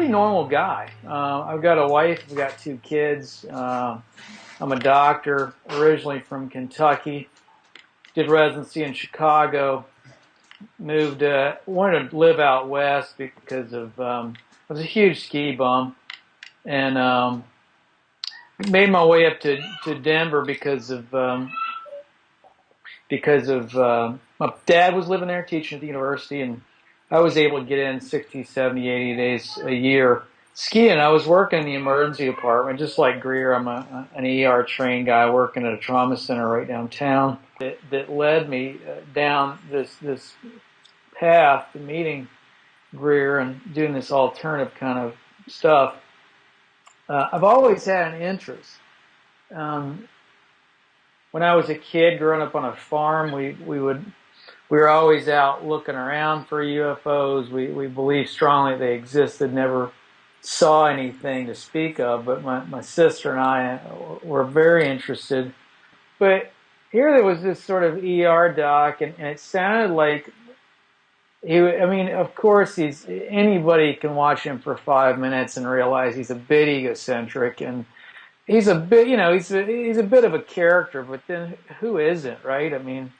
pretty normal guy. I've got a wife, I've got 2 kids. I'm a doctor, originally from Kentucky. Did residency in Chicago. Moved, wanted to live out west because of, I was a huge ski bum. And made my way up to Denver because of my dad was living there teaching at the university, and I was able to get in 60, 70, 80 days a year skiing. I was working in the emergency department, just like Greer. I'm an ER trained guy working at a trauma center right downtown. That led me down this path to meeting Greer and doing this alternative kind of stuff. I've always had an interest. When I was a kid, growing up on a farm, we were always out looking around for UFOs. We believed strongly they existed. Never saw anything to speak of, but my sister and I were very interested. But here there was this sort of ER doc, and it sounded like I mean, of course, anybody can watch him for 5 minutes and realize he's a bit egocentric, and he's a bit, he's a bit of a character. But then, who isn't, right? I mean,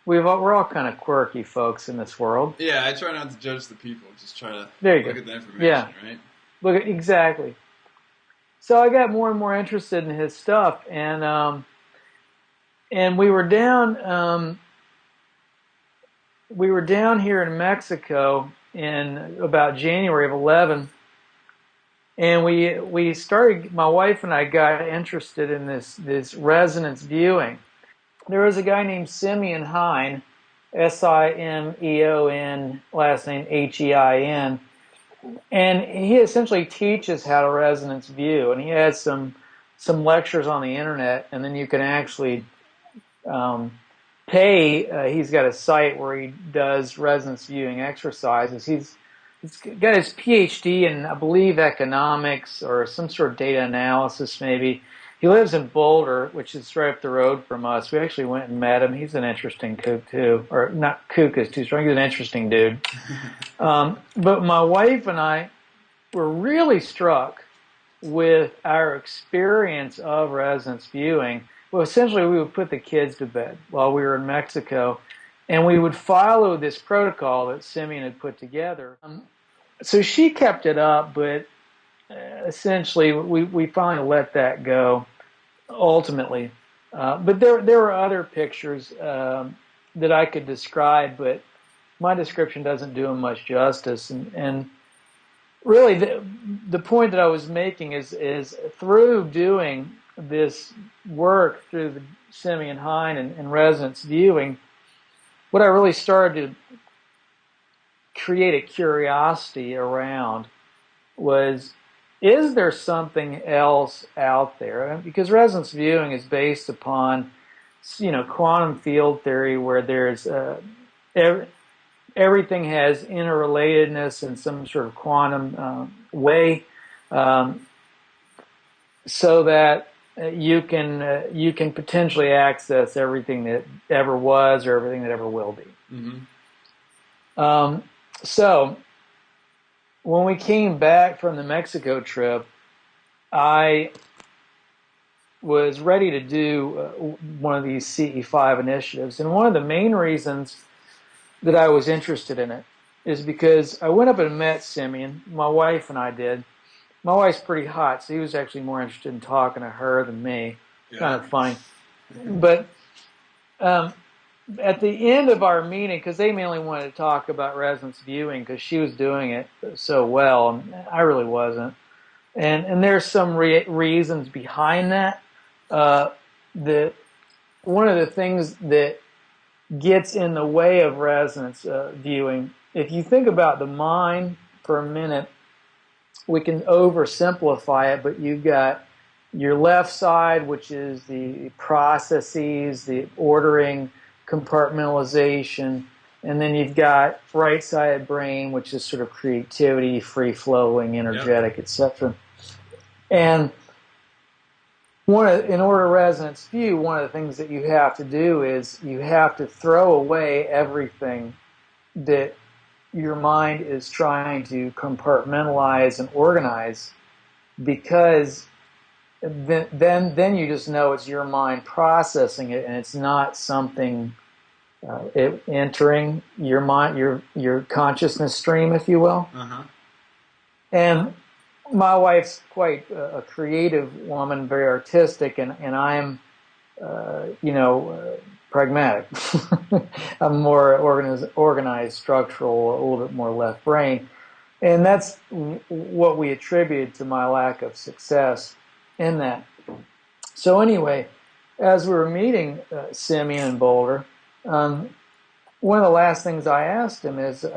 we're all kind of quirky folks in this world. Yeah, I try not to judge the people. Just try to look at the information, yeah. Right? Exactly. So I got more and more interested in his stuff, and we were down. We were down here in Mexico in about January of 11, and we started. My wife and I got interested in this resonance viewing. There was a guy named Simeon Hein, Simeon, last name Hein, and he essentially teaches how to resonance view, and he has some lectures on the internet, and then you can actually pay. He's got a site where he does resonance viewing exercises. He's got his PhD in, I believe, economics or some sort of data analysis, maybe. He lives in Boulder, which is right up the road from us. We actually went and met him. He's an interesting kook, too. Or not kook is too strong. He's an interesting dude. But my wife and I were really struck with our experience of resonance viewing. Well, essentially, we would put the kids to bed while we were in Mexico, and we would follow this protocol that Simeon had put together. So she kept it up, but essentially, we finally let that go, ultimately. But there were other pictures that I could describe, but my description doesn't do them much justice. And really, the point that I was making is through doing this work through the Simeon Hein and resonance viewing, what I really started to create a curiosity around was, is there something else out there? Because resonance viewing is based upon, quantum field theory, where there's everything has interrelatedness in some sort of quantum way, so that you can potentially access everything that ever was or everything that ever will be. Mm-hmm. So when we came back from the Mexico trip, I was ready to do one of these CE-5 initiatives, and one of the main reasons that I was interested in it is because I went up and met Simeon. My wife and I did. My wife's pretty hot, so he was actually more interested in talking to her than me. Yeah. Kind of funny. But at the end of our meeting, because they mainly wanted to talk about resonance viewing because she was doing it so well, and I really wasn't. And there's some reasons behind that. One of the things that gets in the way of resonance viewing, if you think about the mind for a minute, we can oversimplify it, but you've got your left side, which is the processes, the ordering, compartmentalization, and then you've got right-sided brain, which is sort of creativity, free-flowing, energetic, etc. And in order to resonance view, one of the things that you have to do is you have to throw away everything that your mind is trying to compartmentalize and organize, because then you just know it's your mind processing it, and it's not something entering your mind, your consciousness stream, if you will. Uh-huh. And my wife's quite a creative woman, very artistic, and I'm, pragmatic. I'm more organized, structural, a little bit more left brain. And that's what we attributed to my lack of success in that. So anyway, as we were meeting Simeon in Boulder, one of the last things I asked him is, do you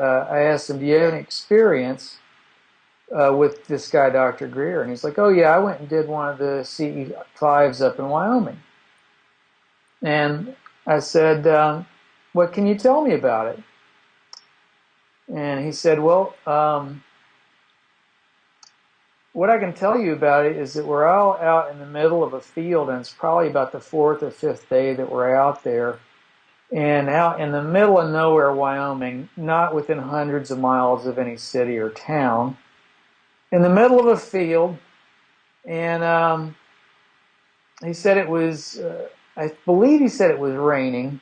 have any experience with this guy, Dr. Greer? And he's like, oh yeah, I went and did one of the CE-5s up in Wyoming. And I said, what can you tell me about it? And he said, well, what I can tell you about it is that we're all out in the middle of a field, and it's probably about the 4th or 5th day that we're out there. And out in the middle of nowhere, Wyoming, not within hundreds of miles of any city or town, in the middle of a field. And he said it was, I believe he said it was raining.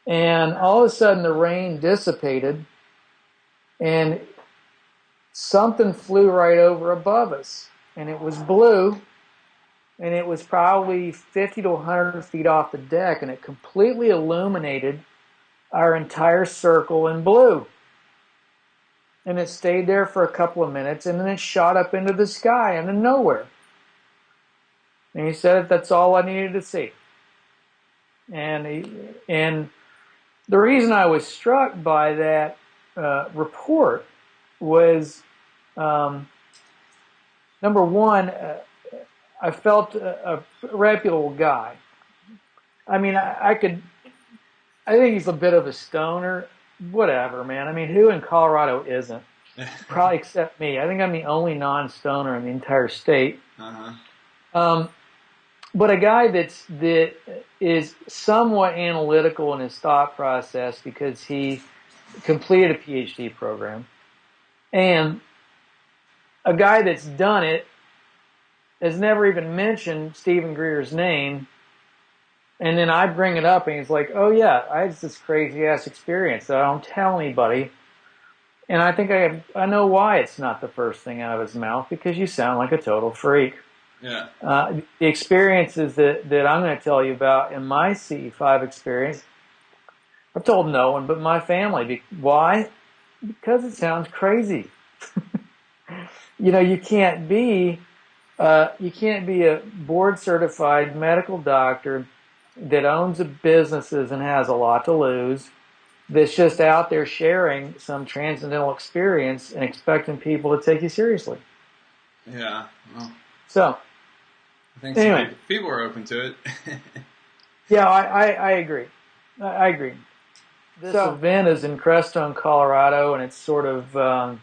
And all of a sudden the rain dissipated, and something flew right over above us. And it was blue, and it was probably 50 to 100 feet off the deck, and it completely illuminated our entire circle in blue. And it stayed there for a couple of minutes, and then it shot up into the sky into nowhere. And he said that's all I needed to see. And the reason I was struck by that report was, number one, I felt a reputable guy. I mean, I think he's a bit of a stoner. Whatever, man. I mean, who in Colorado isn't? Probably except me. I think I'm the only non-stoner in the entire state. Uh-huh. But a guy that is somewhat analytical in his thought process, because he completed a PhD program, and a guy that's done it has never even mentioned Stephen Greer's name. And then I bring it up, and he's like, oh yeah, I had this crazy-ass experience that I don't tell anybody. And I think I know why it's not the first thing out of his mouth, because you sound like a total freak. Yeah. The experiences that I'm going to tell you about in my CE-5 experience, I've told no one but my family. Why? Because it sounds crazy. You can't be a board-certified medical doctor that owns businesses and has a lot to lose, that's just out there sharing some transcendental experience and expecting people to take you seriously. Yeah. Well, so, I think anyway, people are open to it. Yeah, I agree. I agree. This event is in Crestone, Colorado, and it's sort of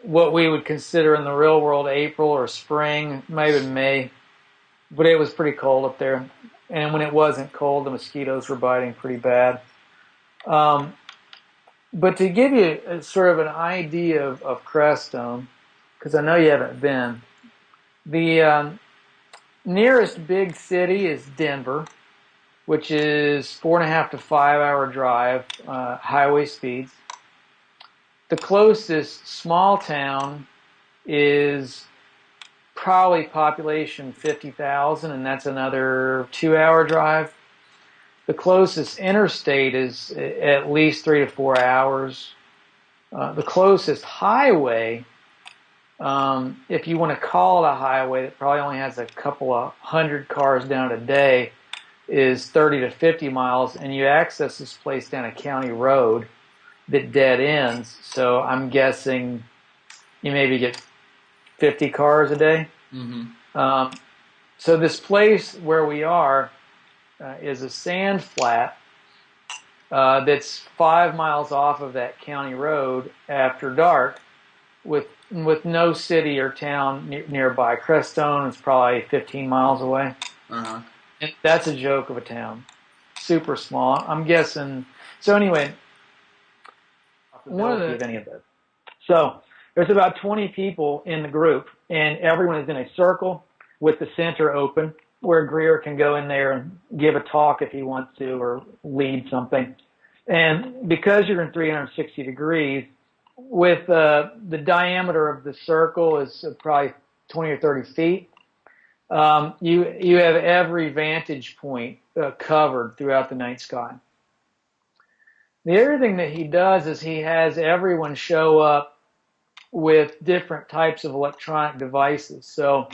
what we would consider in the real world April or spring, maybe May. But it was pretty cold up there. And when it wasn't cold, the mosquitoes were biting pretty bad. But to give you sort of an idea of Crestone, because I know you haven't been, the nearest big city is Denver, which is 4.5 to 5 hour drive, highway speeds. The closest small town is probably population 50,000, and that's another 2 hour drive. The closest interstate is at least 3 to 4 hours. The closest highway, if you want to call it a highway, that probably only has a couple of hundred cars down a day, is 30 to 50 miles, and you access this place down a county road that dead ends. So I'm guessing you maybe get 50 cars a day. Mm-hmm. So this place where we are is a sand flat that's 5 miles off of that county road after dark, with no city or town nearby. Crestone is probably 15 miles away. Uh-huh. And that's a joke of a town. Super small. I'm guessing. So anyway, of any of this. So there's about 20 people in the group, and everyone is in a circle with the center open, where Greer can go in there and give a talk if he wants to, or lead something. And because you're in 360 degrees, with the diameter of the circle is probably 20 or 30 feet, you have every vantage point covered throughout the night sky. The other thing that he does is he has everyone show up with different types of electronic devices. So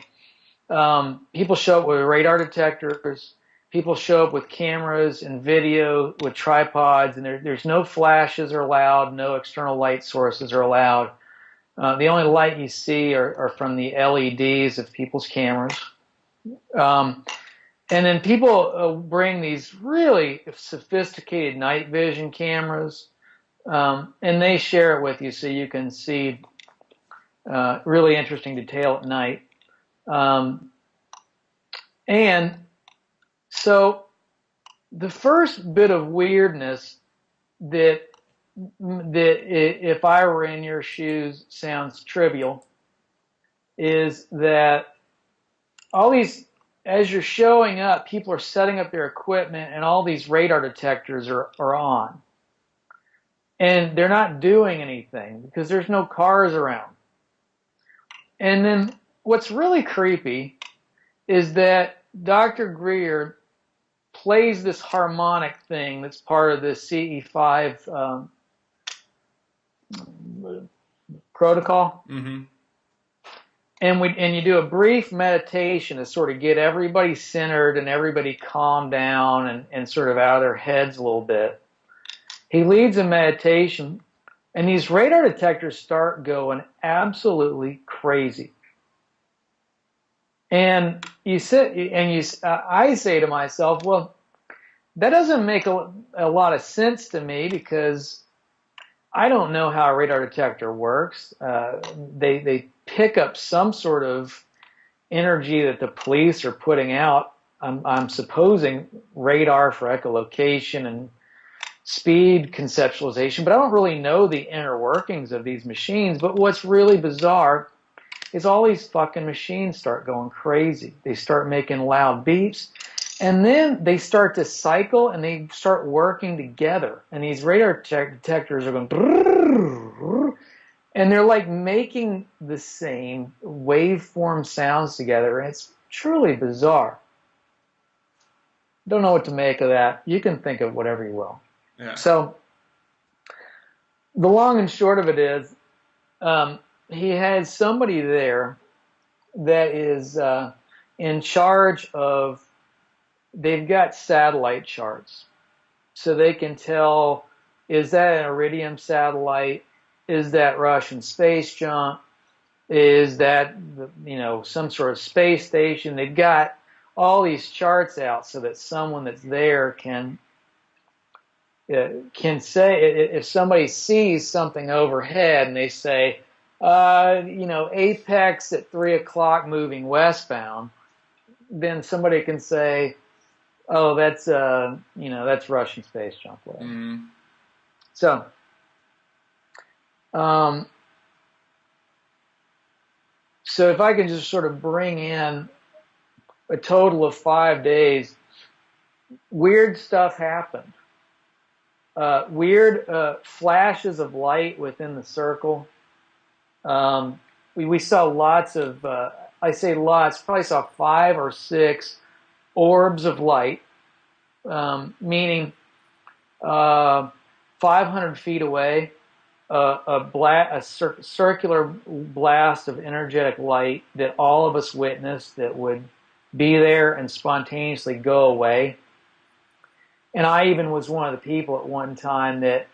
people show up with radar detectors, people show up with cameras and video with tripods, and there's no flashes are allowed, no external light sources are allowed. The only light you see are from the LEDs of people's cameras. And then people bring these really sophisticated night vision cameras, and they share it with you so you can see really interesting detail at night. And so the first bit of weirdness that if I were in your shoes sounds trivial is that all these, as you're showing up, people are setting up their equipment and all these radar detectors are on. And they're not doing anything because there's no cars around. And then what's really creepy is that Dr. Greer plays this harmonic thing that's part of the CE-5 protocol. Mm-hmm. And you do a brief meditation to sort of get everybody centered and everybody calmed down and sort of out of their heads a little bit. He leads a meditation, and these radar detectors start going absolutely crazy. And I say to myself, well, that doesn't make a lot of sense to me because I don't know how a radar detector works. They pick up some sort of energy that the police are putting out. I'm supposing radar for echolocation and speed conceptualization, but I don't really know the inner workings of these machines. But what's really bizarre is all these fucking machines start going crazy. They start making loud beeps, and then they start to cycle and they start working together. And these radar detectors are going brrr, and they're like making the same waveform sounds together. And it's truly bizarre. Don't know what to make of that. You can think of whatever you will. Yeah. So the long and short of it is, he has somebody there that is in charge of, they've got satellite charts. So they can tell, is that an Iridium satellite? Is that Russian space junk? Is that, some sort of space station? They've got all these charts out so that someone that's there can say, if somebody sees something overhead and they say, apex at 3 o'clock moving westbound, then somebody can say, oh, that's Russian space junk. Mm-hmm. So, so if I can just sort of bring in a total of 5 days, weird stuff happened. Weird flashes of light within the circle. We saw lots of, I say lots, probably saw 5 or 6 orbs of light, meaning 500 feet away, a circular blast of energetic light that all of us witnessed that would be there and spontaneously go away. And I even was one of the people at one time that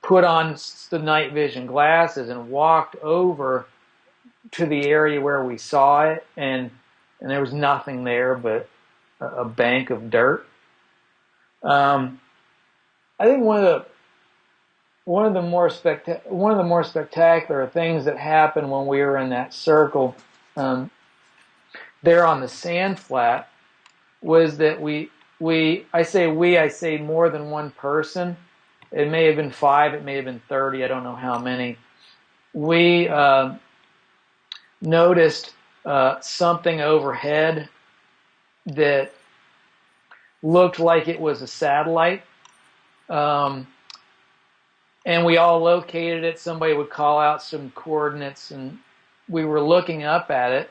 put on the night vision glasses and walked over to the area where we saw it, and there was nothing there but a bank of dirt. I think one of the more spectacular things that happened when we were in that circle there on the sand flat was that I say more than one person, It may have been 5, it may have been 30, I don't know how many. We noticed something overhead that looked like it was a satellite. And we all located it. Somebody would call out some coordinates, and we were looking up at it.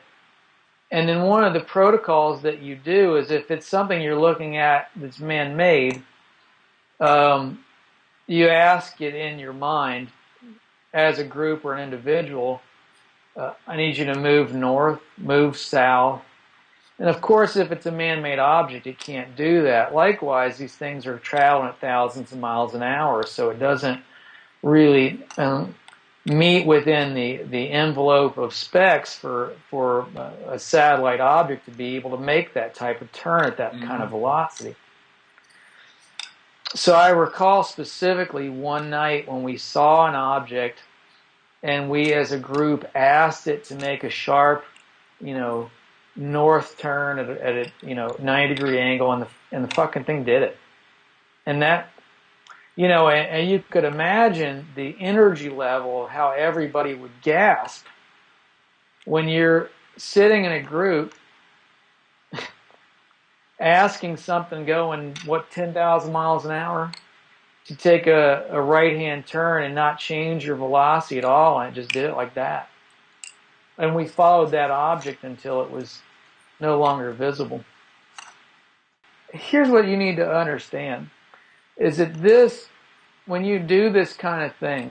And then one of the protocols that you do is if it's something you're looking at that's man-made, you ask it in your mind as a group or an individual, I need you to move north, move south. And of course, if it's a man-made object, it can't do that. Likewise, these things are traveling at thousands of miles an hour, so it doesn't really meet within the envelope of specs for a satellite object to be able to make that type of turn at that kind of velocity. So I recall specifically one night when we saw an object and we as a group asked it to make a sharp, north turn at a 90-degree angle, and the fucking thing did it. And that, and you could imagine the energy level of how everybody would gasp when you're sitting in a group asking something going, 10,000 miles an hour to take a right-hand turn and not change your velocity at all, and it just did it like that. And we followed that object until it was no longer visible. Here's what you need to understand, is that when you do this kind of thing,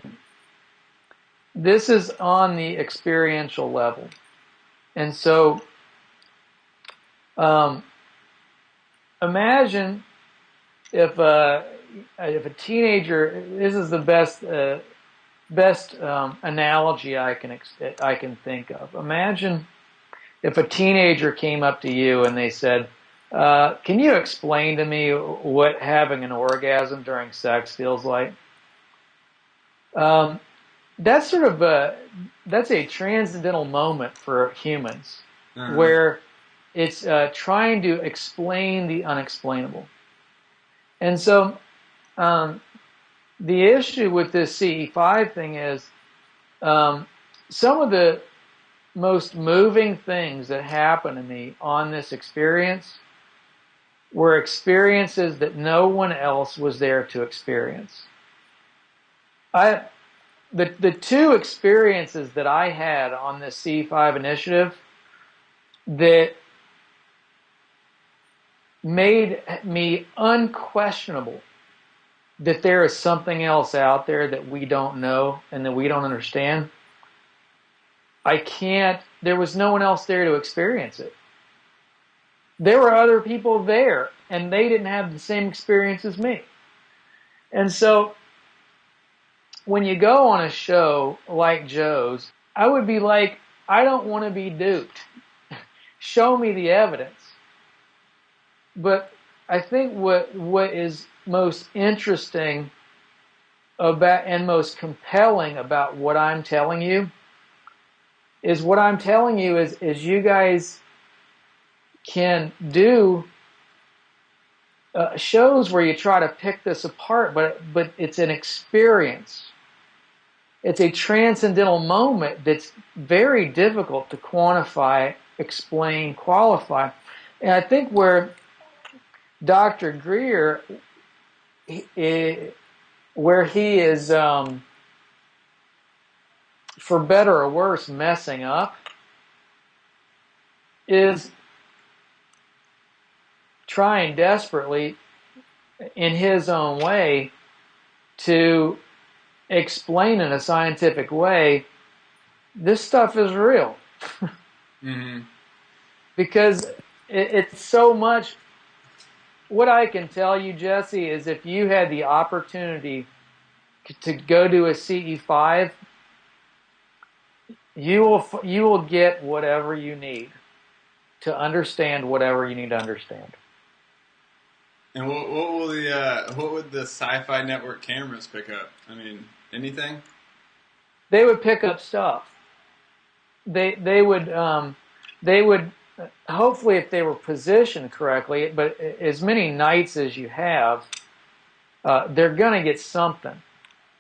this is on the experiential level. And so imagine if a teenager, this is the best analogy I can think of. Imagine if a teenager came up to you and they said, can you explain to me what having an orgasm during sex feels like? That's a transcendental moment for humans, where it's trying to explain the unexplainable. And so the issue with this CE-5 thing is some of the most moving things that happened on this experience were experiences that no one else was there to experience. The two experiences that I had on this CE-5 initiative that made me unquestionable that there is something else out there that we don't know and that we don't understand, there was no one else there to experience it. There were other people there, and they didn't have the same experience as me. And so when you go on a show like Joe's, I would be like, I don't want to be duped. Show me the evidence. But I think what is most interesting about and most compelling about what I'm telling you is you guys can do shows where you try to pick this apart, but it's an experience. It's a transcendental moment that's very difficult to quantify, explain, qualify. And I think where Dr. Greer, where he is, for better or worse, messing up, is trying desperately, in his own way, to explain in a scientific way, this stuff is real. Because it's so much. What I can tell you, Jesse, is if you had the opportunity to go to a CE-5, you will get whatever you need to understand whatever you need to understand. And what would the Sci-Fi Network cameras pick up? I mean, anything? They would pick up stuff. They would hopefully, if they were positioned correctly, but as many nights as you have, they're going to get something.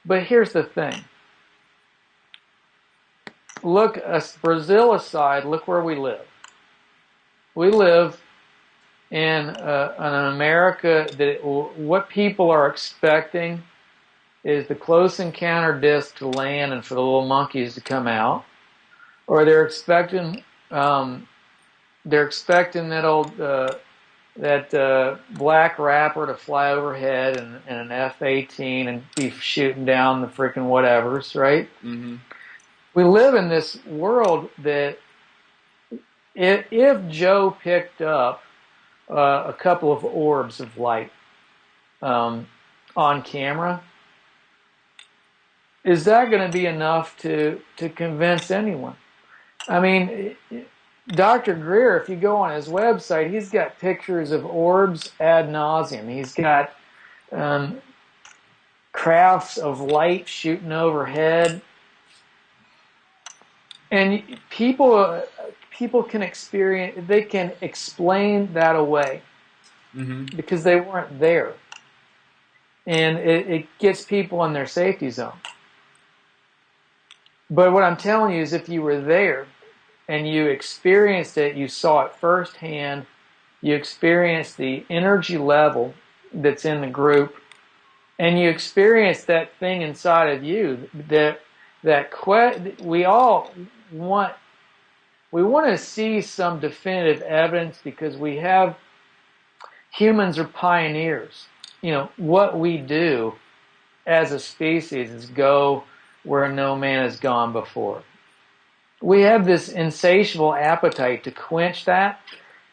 But here's the thing. Look, Brazil aside, look where we live. We live in an America that what people are expecting is the close encounter disc to land and for the little monkeys to come out, or they're expecting that black rapper to fly overhead in an F-18 and be shooting down the freaking whatevers, right? Mm-hmm. We live in this world that if Joe picked up a couple of orbs of light on camera, is that going to be enough to convince anyone? I mean, Dr. Greer, if you go on his website, he's got pictures of orbs ad nauseum. He's got crafts of light shooting overhead. And people can experience, they can explain that away because they weren't there. And it gets people in their safety zone. But what I'm telling you is if you were there and you experienced it, you saw it firsthand, you experienced the energy level that's in the group, and you experienced that thing inside of you we all want to see some definitive evidence because humans are pioneers. You know, what we do as a species is go where no man has gone before. We have this insatiable appetite to quench that,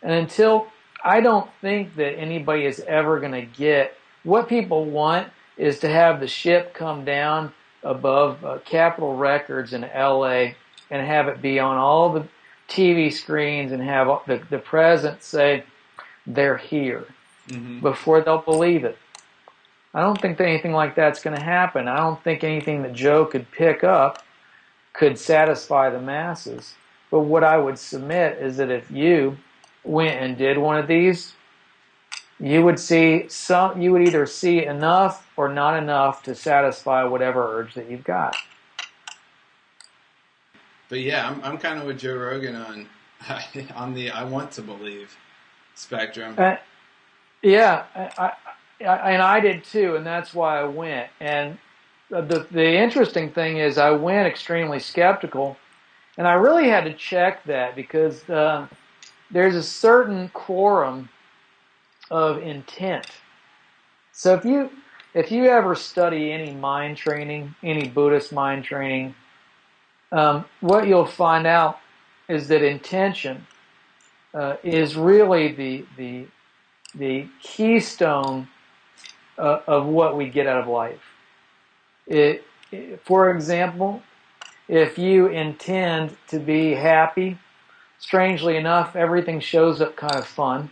and until I don't think that anybody is ever going to get what people want is to have the ship come down above Capitol Records in LA and have it be on all the TV screens and have the president say they're here before they'll believe it. I don't think that anything like that's going to happen. I don't think anything that Joe could pick up could satisfy the masses. But what I would submit is that if you went and did one of these, you would either see enough or not enough to satisfy whatever urge that you've got. But yeah, I'm kind of with Joe Rogan on the I want to believe spectrum. Yeah, and I did too, and that's why I went. And the interesting thing is I went extremely skeptical, and I really had to check that because there's a certain quorum of intent. So if you ever study any mind training, any Buddhist mind training, what you'll find out is that intention is really the keystone of what we get out of life. For example, if you intend to be happy, strangely enough, everything shows up kind of fun.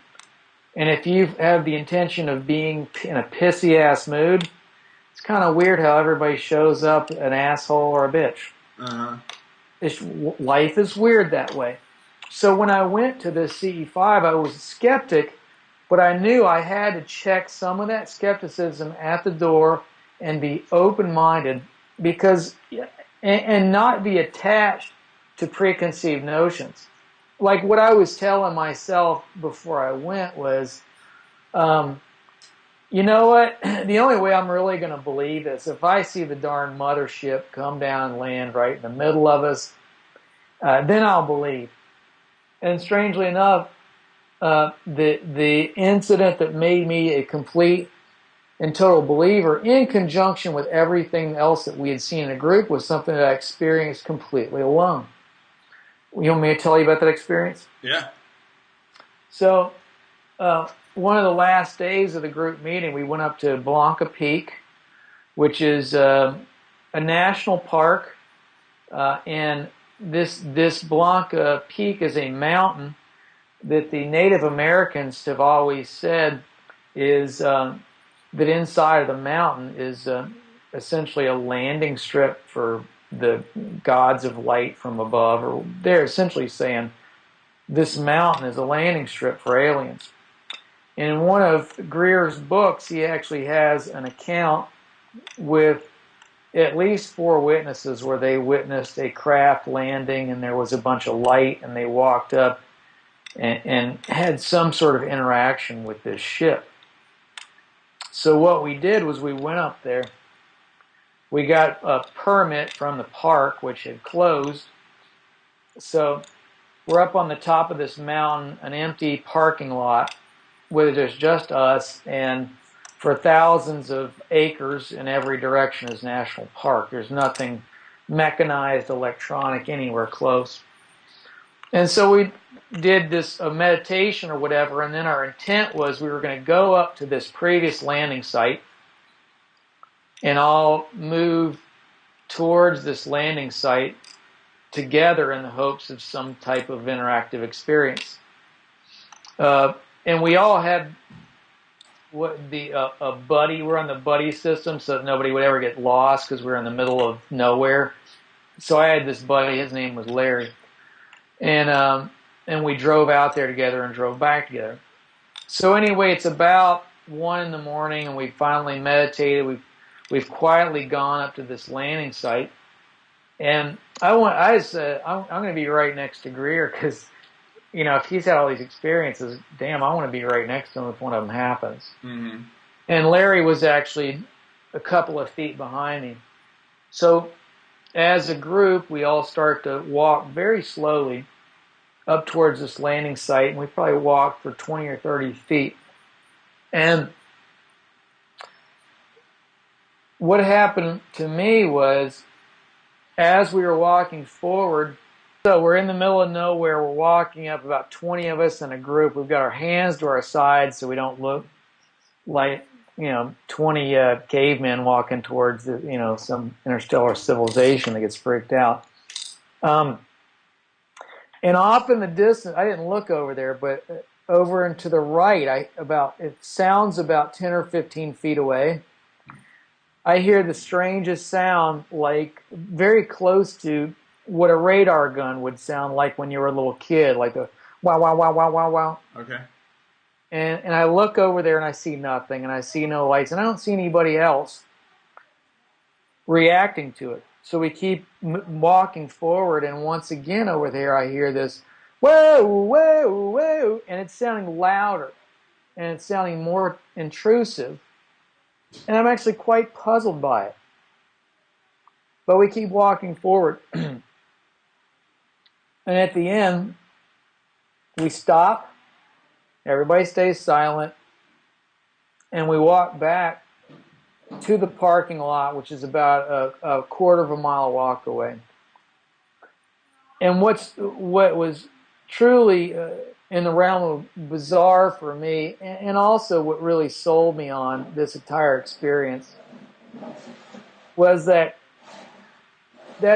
And if you have the intention of being in a pissy-ass mood, it's kind of weird how everybody shows up an asshole or a bitch. Life is weird that way. So when I went to the CE-5, I was a skeptic, but I knew I had to check some of that skepticism at the door and be open-minded and not be attached to preconceived notions. Like what I was telling myself before I went was, you know what? The only way I'm really going to believe this if I see the darn mothership come down and land right in the middle of us, then I'll believe. And strangely enough, the incident that made me a complete and total believer, in conjunction with everything else that we had seen in a group, was something that I experienced completely alone. You want me to tell you about that experience? Yeah. So, one of the last days of the group meeting, we went up to Blanca Peak, which is a national park, and this Blanca Peak is a mountain that the Native Americans have always said is that inside of the mountain is essentially a landing strip for the gods of light from above, or they're essentially saying this mountain is a landing strip for aliens. And in one of Greer's books, he actually has an account with at least 4 witnesses where they witnessed a craft landing and there was a bunch of light and they walked up and had some sort of interaction with this ship. So what we did was we went up there. We got a permit from the park, which had closed. So we're up on the top of this mountain, an empty parking lot, where there's just us, and for thousands of acres in every direction is national park. There's nothing mechanized, electronic anywhere close. And so we did this a meditation or whatever, and then our intent was we were going to go up to this previous landing site and all move towards this landing site together in the hopes of some type of interactive experience. And we all had a buddy. We're on the buddy system so that nobody would ever get lost because we're in the middle of nowhere. So I had this buddy. His name was Larry, and we drove out there together and drove back together. So anyway, it's about 1 in the morning, and we finally meditated. We've quietly gone up to this landing site, and I said I'm going to be right next to Greer because, you know, if he's had all these experiences, damn, I want to be right next to him if one of them happens. Mm-hmm. And Larry was actually a couple of feet behind me. So as a group, we all start to walk very slowly up towards this landing site, and we probably walked for 20 or 30 feet. And what happened to me was, as we were walking forward, so we're in the middle of nowhere, we're walking up, about 20 of us in a group. We've got our hands to our sides so we don't look like, 20 cavemen walking towards some interstellar civilization that gets freaked out. And off in the distance, I didn't look over there, but over and to the right, it sounds about 10 or 15 feet away, I hear the strangest sound, like very close to what a radar gun would sound like when you were a little kid, like a wow, wow, wow, wow, wow, wow. Okay. And I look over there and I see nothing, and I see no lights, and I don't see anybody else reacting to it. So we keep walking forward, and once again over there I hear this whoa, whoa, whoa, and it's sounding louder, and it's sounding more intrusive, and I'm actually quite puzzled by it. But we keep walking forward, and at the end we stop, everybody stays silent, and we walk back to the parking lot, which is about a quarter of a mile walk away. And what was truly in the realm of bizarre for me, and also what really sold me on this entire experience, was that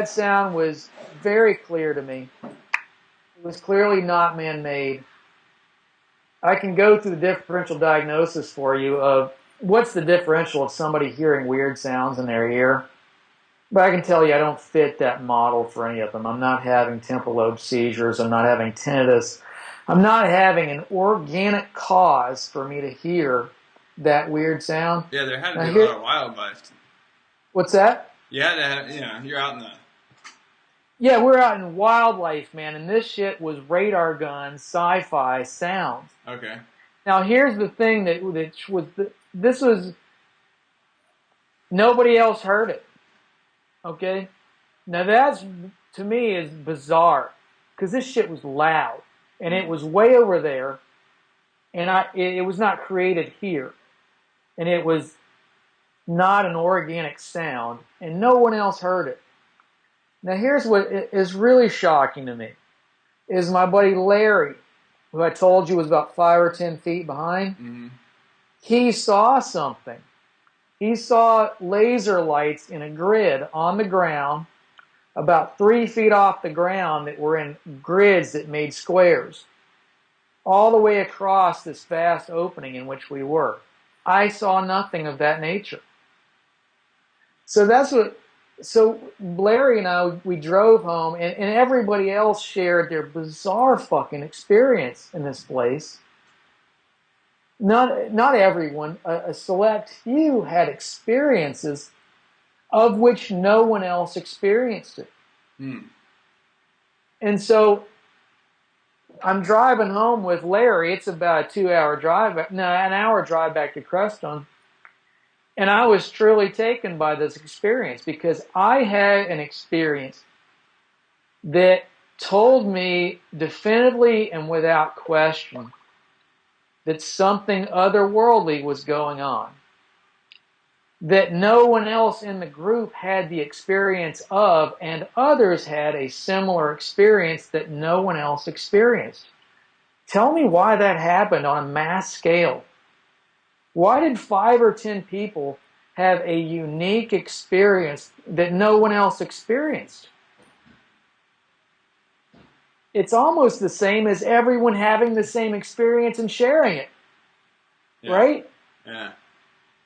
sound was very clear to me. It was clearly not man-made. I can go through the differential diagnosis for you of what's the differential of somebody hearing weird sounds in their ear. But I can tell you I don't fit that model for any of them. I'm not having temporal lobe seizures. I'm not having tinnitus. I'm not having an organic cause for me to hear that weird sound. Yeah, there had to be a lot of wildlife. What's that? You had to have, you're out in the... Yeah, we're out in wildlife, man, and this shit was radar gun, sci-fi sounds. Okay. Now, here's the thing this was, nobody else heard it, okay? Now, that's, to me, is bizarre, because this shit was loud, and it was way over there, and it was not created here, and it was not an organic sound, and no one else heard it. Now, here's what is really shocking to me, is my buddy Larry, who I told you was about 5 or 10 feet behind, mm-hmm. He saw something. He saw laser lights in a grid on the ground, about 3 feet off the ground, that were in grids that made squares, all the way across this vast opening in which we were. I saw nothing of that nature. So Larry and I, we drove home, and everybody else shared their bizarre fucking experience in this place. not everyone, a select few had experiences of which no one else experienced it. Hmm. And so I'm driving home with Larry. It's about a 2 hour drive, no, an hour drive back to Crestone. And I was truly taken by this experience because I had an experience that told me definitively and without question that something otherworldly was going on, that no one else in the group had the experience of, and others had a similar experience that no one else experienced. Tell me why that happened on a mass scale. Why did 5 or 10 people have a unique experience that no one else experienced? It's almost the same as everyone having the same experience and sharing it, Yeah. right? Yeah.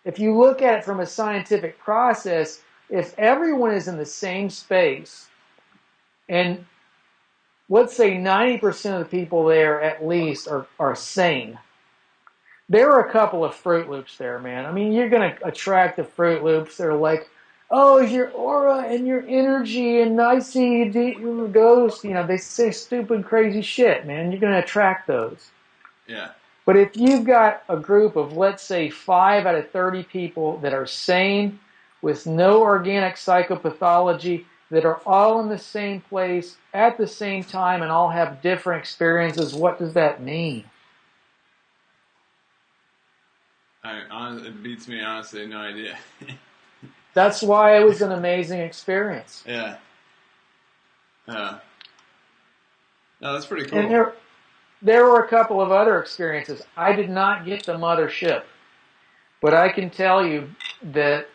If you look at it from a scientific process, if everyone is in the same space, and let's say 90% of the people there at least are sane, there are a couple of Fruit Loops there, man. I mean, you're going to attract the Fruit Loops. They're like, oh, your aura and your energy, and I see the ghost. You know, they say stupid, crazy shit, man. You're going to attract those. Yeah. But if you've got a group of, let's say, 5 out of 30 people that are sane, with no organic psychopathology, that are all in the same place at the same time and all have different experiences, what does that mean? It beats me, honestly, no idea. That's why it was an amazing experience. Yeah. No, that's pretty And cool. there were a couple of other experiences. I did not get the mothership, but I can tell you that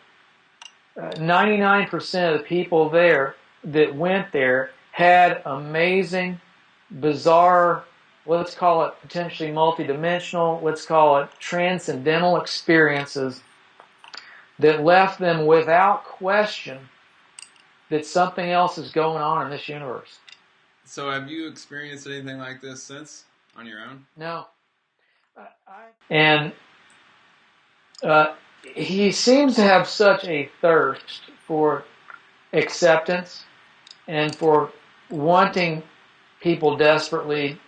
99% of the people there that went there had amazing, bizarre, let's call it potentially multidimensional, let's call it transcendental experiences that left them without question that something else is going on in this universe. So, have you experienced anything like this since on your own? No. And he seems to have such a thirst for acceptance and for wanting people desperately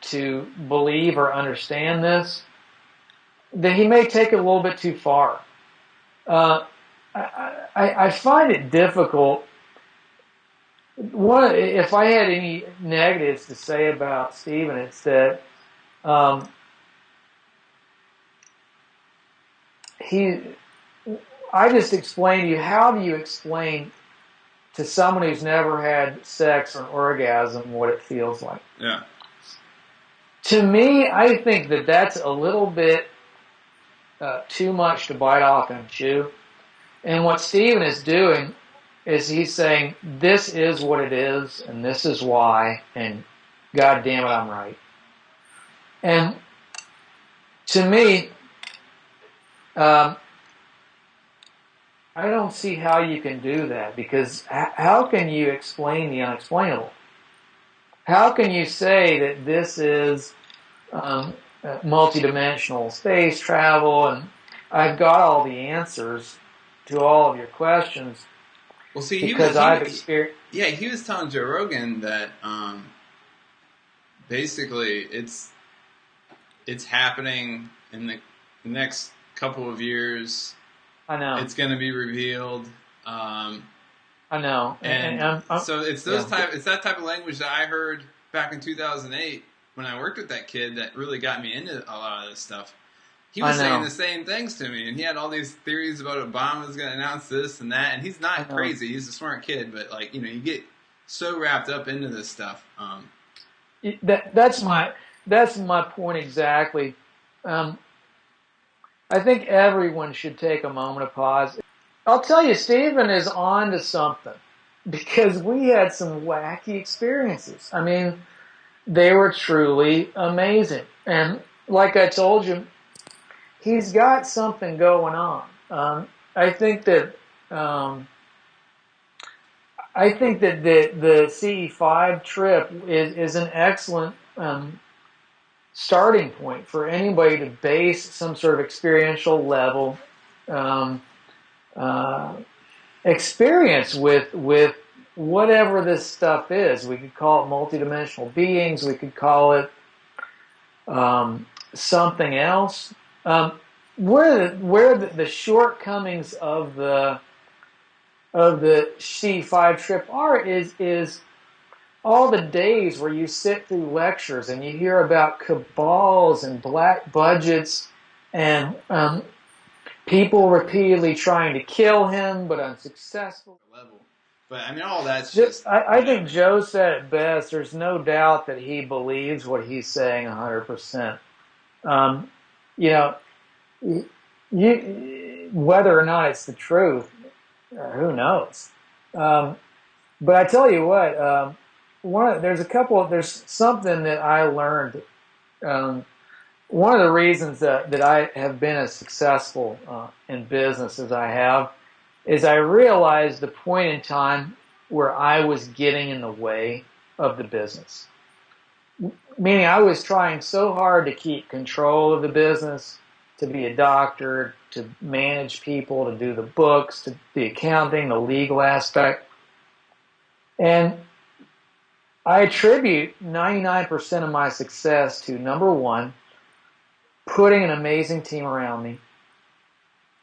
to believe or understand this, that he may take it a little bit too far. I find it difficult. If I had any negatives to say about Stephen, it's that I just explained to you, how do you explain to someone who's never had sex or an orgasm what it feels like? Yeah. To me, I think that that's a little bit too much to bite off and chew. And what Stephen is doing is he's saying, this is what it is, and this is why, and God damn it, I'm right. And to me, I don't see how you can do that, because how can you explain the unexplainable? How can you say that this is multidimensional space travel and I've got all the answers to all of your questions? Well, see, because I've experienced. Yeah, he was telling Joe Rogan that basically it's happening in the next couple of years. I know. It's going to be revealed. I know. And so it's it's that type of language that I heard back in 2008 when I worked with that kid that really got me into a lot of this stuff. He was saying the same things to me, and he had all these theories about Obama's going to announce this and that, and he's not crazy. He's a smart kid, but like, you get so wrapped up into this stuff. That's my point exactly. I think everyone should take a moment of pause. I'll tell you, Stephen is on to something, because we had some wacky experiences. I mean, they were truly amazing. And like I told you, he's got something going on. I think that the CE-5 trip is an excellent starting point for anybody to base some sort of experiential level experience with whatever this stuff is. We could call it multidimensional beings. We could call it something else. Where the shortcomings of the CE-5 trip are is all the days where you sit through lectures and you hear about cabals and black budgets and people repeatedly trying to kill him but unsuccessful. But I mean, all that's just. I think Joe said it best. There's no doubt that he believes what he's saying 100%. You know, whether or not it's the truth, who knows? But I tell you what, there's something that I learned. One of the reasons that I have been as successful in business as I have is I realized the point in time where I was getting in the way of the business. Meaning I was trying so hard to keep control of the business, to be a doctor, to manage people, to do the books, to the accounting, the legal aspect. And I attribute 99% of my success to, number one, putting an amazing team around me.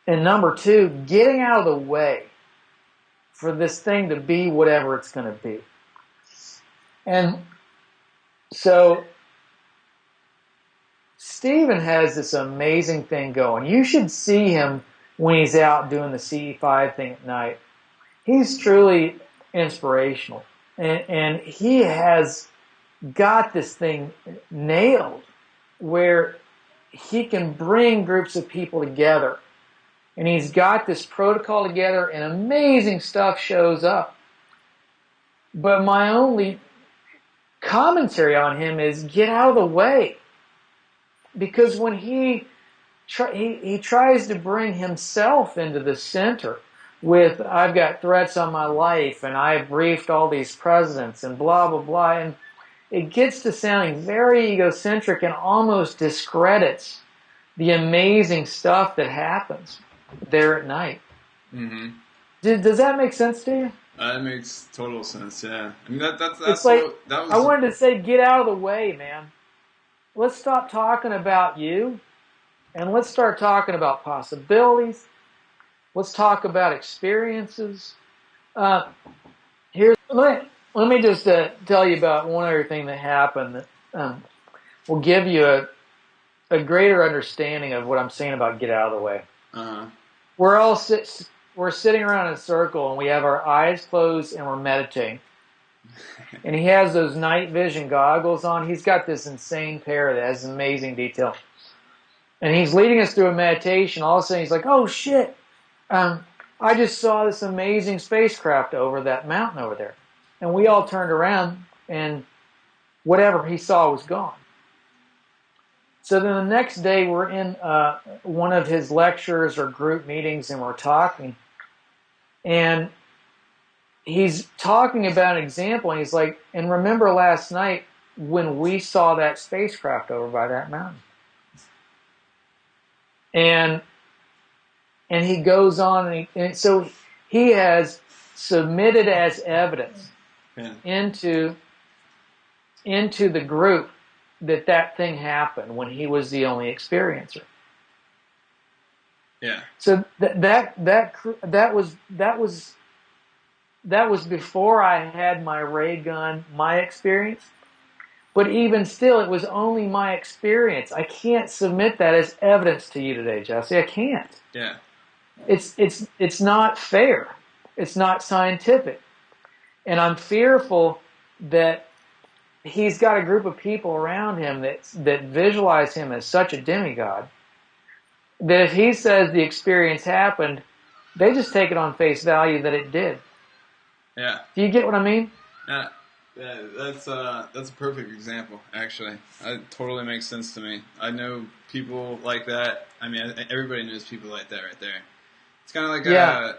And number two, getting out of the way for this thing to be whatever it's going to be. And so Stephen has this amazing thing going. You should see him when he's out doing the CE-5 thing at night. He's truly inspirational. And he has got this thing nailed where he can bring groups of people together. And he's got this protocol together and amazing stuff shows up. But my only commentary on him is get out of the way. Because when he tries to bring himself into the center with, I've got threats on my life and I've briefed all these presidents and blah, blah, blah. And it gets to sounding very egocentric and almost discredits the amazing stuff that happens there at night. Mm-hmm. Does that make sense to you? That makes total sense, yeah. I mean, that's it's like, I wanted to say, get out of the way, man. Let's stop talking about you and let's start talking about possibilities. Let's talk about experiences. Let me just tell you about one other thing that happened that will give you a greater understanding of what I'm saying about get out of the way. Uh-huh. We're sitting around in a circle and we have our eyes closed and we're meditating. And he has those night vision goggles on. He's got this insane pair that has amazing detail. And he's leading us through a meditation. All of a sudden he's like, oh shit, I just saw this amazing spacecraft over that mountain over there. And we all turned around and whatever he saw was gone. So then the next day we're in one of his lectures or group meetings and we're talking. And he's talking about an example and he's like, and remember last night when we saw that spacecraft over by that mountain? And he goes on and so he has submitted as evidence into the group that thing happened when he was the only experiencer. Yeah. So that was before I had my ray gun, my experience. But even still, it was only my experience. I can't submit that as evidence to you today, Jesse. I can't. Yeah. It's not fair. It's not scientific. And I'm fearful that he's got a group of people around him that visualize him as such a demigod that if he says the experience happened, they just take it on face value that it did. Yeah. Do you get what I mean? Yeah. Yeah, that's a perfect example, actually. It totally makes sense to me. I know people like that. I mean, everybody knows people like that right there. It's kind of like a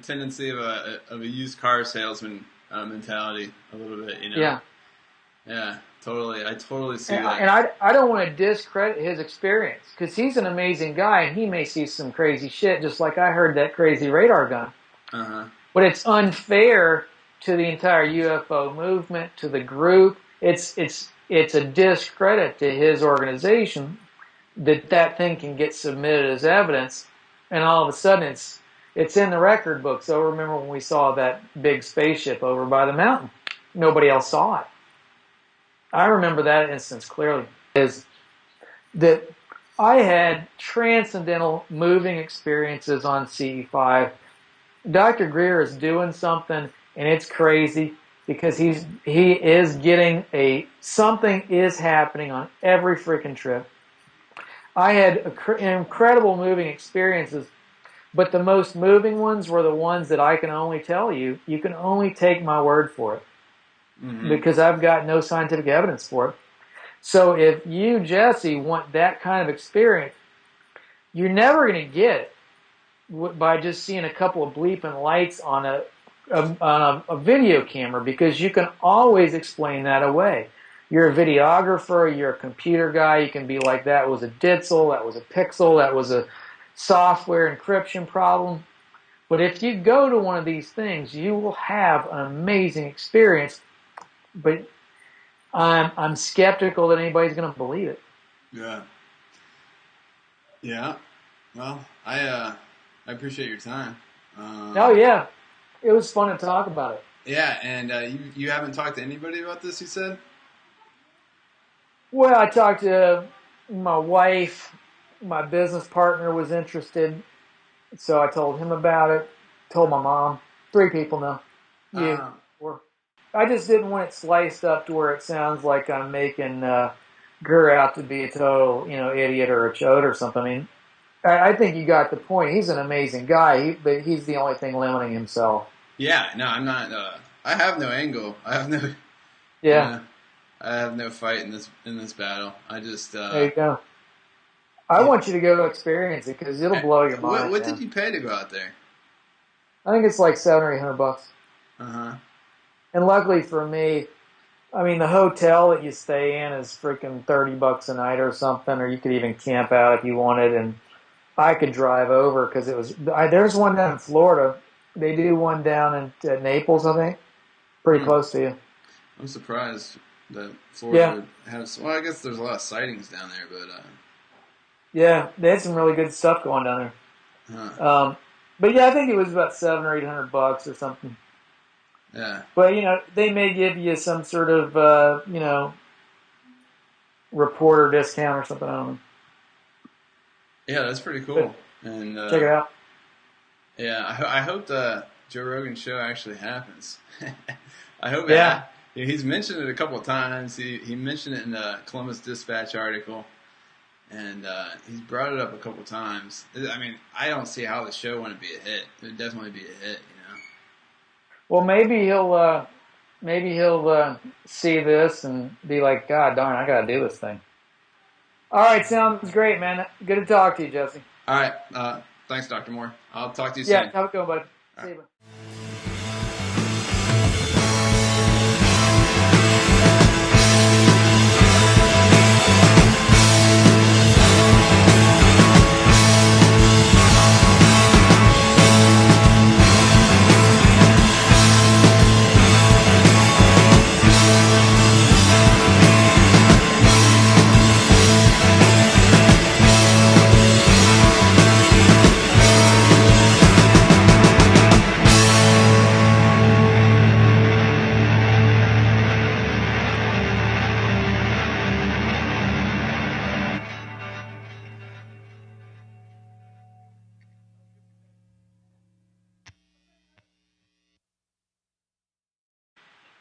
tendency of a used car salesman mentality, a little bit, you know. Yeah. Yeah, totally. I totally see And, that. and I don't want to discredit his experience because he's an amazing guy and he may see some crazy shit just like I heard that crazy radar gun. Uh-huh. But it's unfair to the entire UFO movement, to the group. It's a discredit to his organization that thing can get submitted as evidence, and all of a sudden it's in the record books. So remember when we saw that big spaceship over by the mountain? Nobody else saw it. I remember that instance clearly. Is that I had transcendental moving experiences on CE-5. Dr. Greer is doing something, and it's crazy because he is getting something is happening on every freaking trip. I had incredible moving experiences, but the most moving ones were the ones that I can only tell you. You can only take my word for it because I've got no scientific evidence for it. So if you, Jesse, want that kind of experience, you're never going to get it by just seeing a couple of bleeping lights on a video camera, because you can always explain that away. You're a videographer, you're a computer guy, you can be like, that was a ditzel, that was a pixel, that was a software encryption problem. But if you go to one of these things, you will have an amazing experience. But I'm skeptical that anybody's going to believe it. Yeah. Yeah. Well, I appreciate your time. Oh yeah, it was fun to talk about it. Yeah, and you haven't talked to anybody about this, you said? Well, I talked to my wife. My business partner was interested, so I told him about it. Told my mom. 3 people now. You. Or I just didn't want it sliced up to where it sounds like I'm making Gurr out to be a total, idiot or a chode or something. I mean, I think you got the point. He's an amazing guy, but he's the only thing limiting himself. Yeah, no, I'm not. I have no angle. I have no. Yeah. I have no fight in this battle. I just. There you go. I want you to go experience it because it'll blow your mind. What did you pay to go out there? I think it's like $700 or $800. Uh-huh. And luckily for me, I mean, the hotel that you stay in is freaking $30 a night or something, or you could even camp out if you wanted. And I could drive over because there's one down in Florida. They do one down at Naples, I think. Pretty close to you. I'm surprised that Florida would have. Well, I guess there's a lot of sightings down there, but. Yeah, they had some really good stuff going down there. Huh. But yeah, I think it was about $700 or $800 or something. Yeah. But they may give you some sort of reporter discount or something. I don't know. Yeah, that's pretty cool. And check it out. Yeah, I hope the Joe Rogan show actually happens. I hope. Yeah. He's mentioned it a couple of times. He mentioned it in the Columbus Dispatch article. And he's brought it up a couple times. I mean, I don't see how the show wouldn't be a hit. It would definitely be a hit, Well, maybe he'll see this and be like, God darn, I got to do this thing. All right, sounds great, man. Good to talk to you, Jesse. All right, thanks, Dr. Moore. I'll talk to you soon. Yeah, have a good one, bud. See you.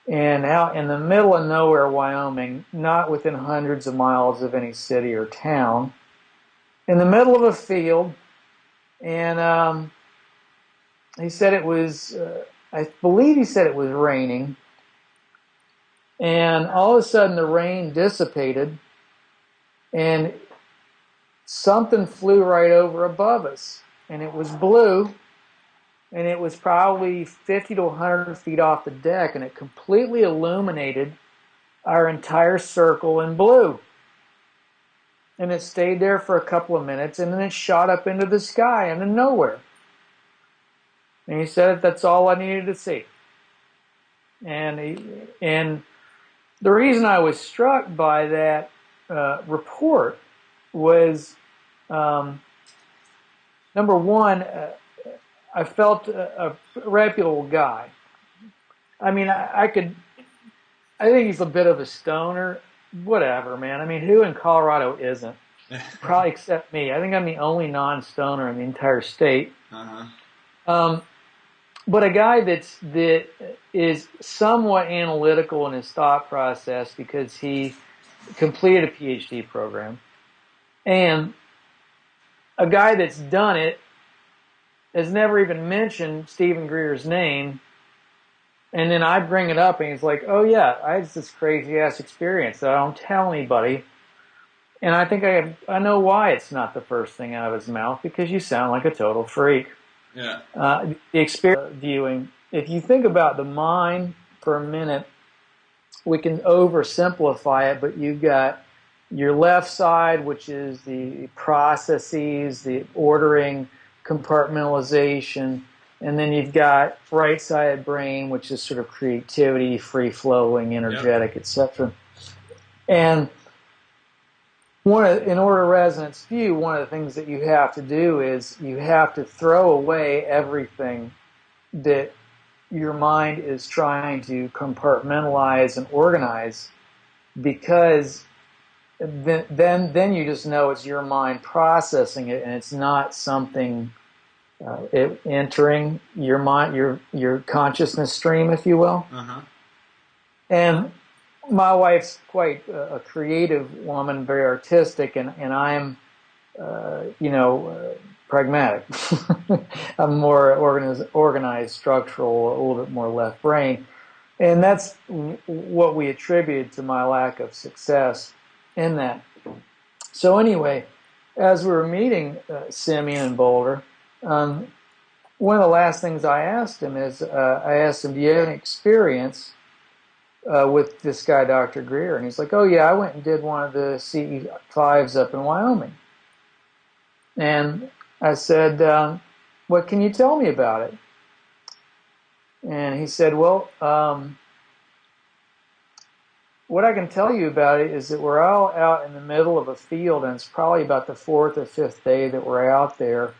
And out in the middle of nowhere, Wyoming, not within hundreds of miles of any city or town, in the middle of a field, and he said it was, I believe he said it was raining, and all of a sudden the rain dissipated, and something flew right over above us, and it was blue, and it was probably 50 to 100 feet off the deck, and it completely illuminated our entire circle in blue. And it stayed there for a couple of minutes, and then it shot up into the sky into nowhere. And he said that's all I needed to see. And the reason I was struck by that report was, number one, I felt a reputable guy. I mean, I think he's a bit of a stoner. Whatever, man. I mean, who in Colorado isn't? Probably except me. I think I'm the only non-stoner in the entire state. But a guy that is somewhat analytical in his thought process because he completed a PhD program, and a guy that's done it has never even mentioned Stephen Greer's name. And then I bring it up, and he's like, "Oh yeah, I had this crazy ass experience that I don't tell anybody." And I think I know why it's not the first thing out of his mouth, because you sound like a total freak. Yeah. The experience viewing. If you think about the mind for a minute, we can oversimplify it, but you've got your left side, which is the processes, the ordering, compartmentalization. And then you've got right-sided brain, which is sort of creativity, free-flowing, energetic, etc. And in order resonance view, one of the things that you have to do is you have to throw away everything that your mind is trying to compartmentalize and organize, because then you just know it's your mind processing it, and it's not something entering your mind, your consciousness stream, if you will. And my wife's quite a creative woman, very artistic, and I'm, pragmatic. I'm more organized, structural, a little bit more left brain, and that's what we attribute to my lack of success in that. So anyway, as we were meeting Simeon in Boulder, one of the last things I asked him is, do you have any experience with this guy, Dr. Greer? And he's like, "Oh yeah, I went and did one of the CE-5s up in Wyoming." And I said, "What can you tell me about it?" And he said, "Well, what I can tell you about it is that we're all out in the middle of a field, and it's probably about the 4th or 5th day that we're out there.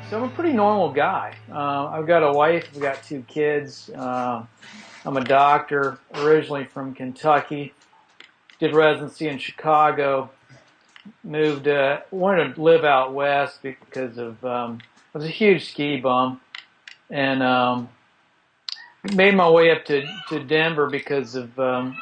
So I'm a pretty normal guy. I've got a wife, I've got 2 kids. I'm a doctor, originally from Kentucky. Did residency in Chicago. Moved, wanted to live out west because of, I was a huge ski bum. And made my way up to Denver because of my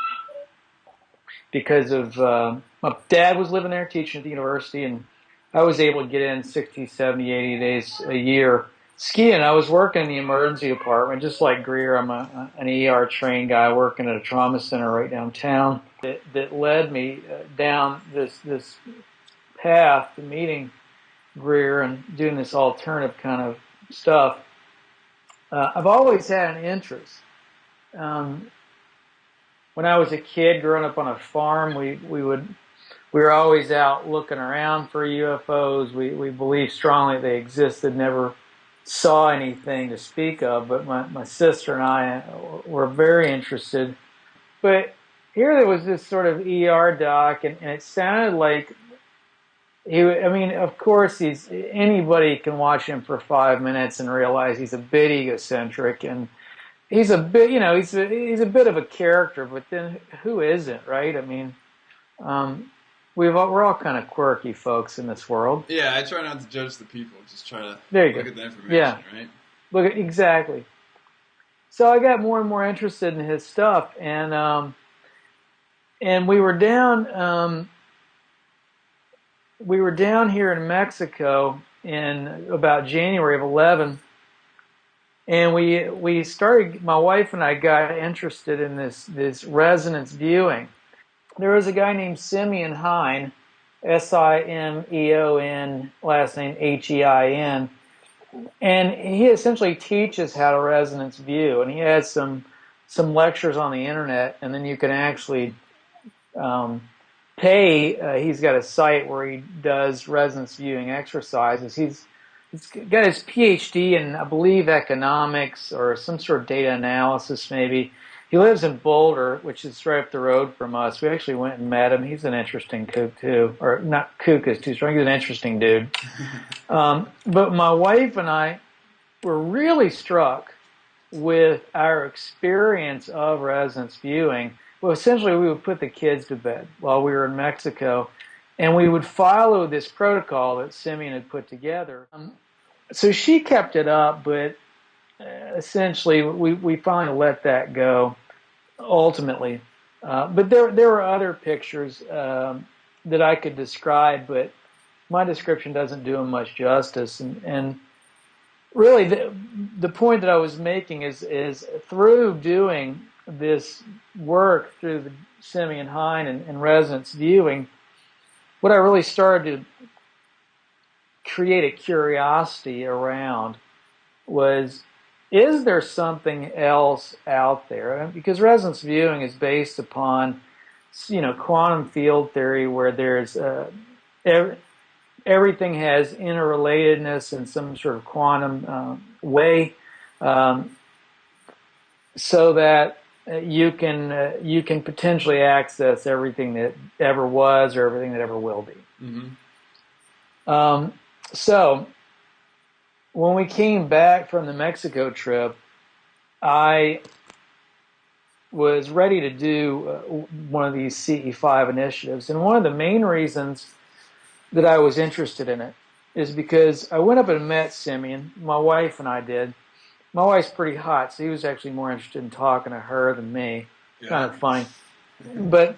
dad was living there teaching at the university, and I was able to get in 60, 70, 80 days a year skiing. I was working in the emergency department, just like Greer. I'm an ER trained guy working at a trauma center right downtown. That led me down this path to meeting Greer and doing this alternative kind of stuff. I've always had an interest. When I was a kid growing up on a farm, we were always out looking around for UFOs. We believed strongly they existed, never saw anything to speak of, but my sister and I were very interested. But here there was this sort of ER doc, and it sounded like of course anybody can watch him for 5 minutes and realize he's a bit egocentric, and he's a bit, he's a bit of a character, but then who isn't, right? I mean, we're all kind of quirky folks in this world. Yeah, I try not to judge the people. Just try to look at the information, right? Exactly. So I got more and more interested in his stuff, and we were down here in Mexico in about January of 11, and we started. My wife and I got interested in this resonance viewing. There was a guy named Simeon Hein, Simeon, last name Hein, and he essentially teaches how to resonance view, and he has some lectures on the internet, and then you can actually pay. He's got a site where he does resonance viewing exercises. He's got his PhD in, I believe, economics or some sort of data analysis, maybe. He lives in Boulder, which is right up the road from us. We actually went and met him. He's an interesting kook, too. Or not kook is too strong. He's an interesting dude. But my wife and I were really struck with our experience of resonance viewing. Well, essentially, we would put the kids to bed while we were in Mexico, and we would follow this protocol that Simeon had put together. So she kept it up, but essentially, we finally let that go, ultimately. But there were other pictures that I could describe, but my description doesn't do them much justice. And really, the point that I was making is through doing this work through the Simeon Hein and resonance viewing, what I really started to create a curiosity around was, is there something else out there? Because resonance viewing is based upon, quantum field theory, where there's everything has interrelatedness in some sort of quantum way, so that you can potentially access everything that ever was or everything that ever will be. Mm-hmm. So when we came back from the Mexico trip, I was ready to do one of these CE-5 initiatives. And one of the main reasons that I was interested in it is because I went up and met Simeon. My wife and I did. My wife's pretty hot, so he was actually more interested in talking to her than me. Yeah. Kind of funny. But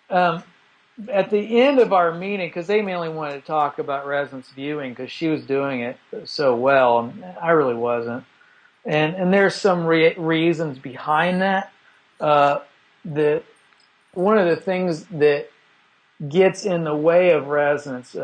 at the end of our meeting, because they mainly wanted to talk about resonance viewing because she was doing it so well, and I really wasn't. And there's some reasons behind that. One of the things that gets in the way of resonance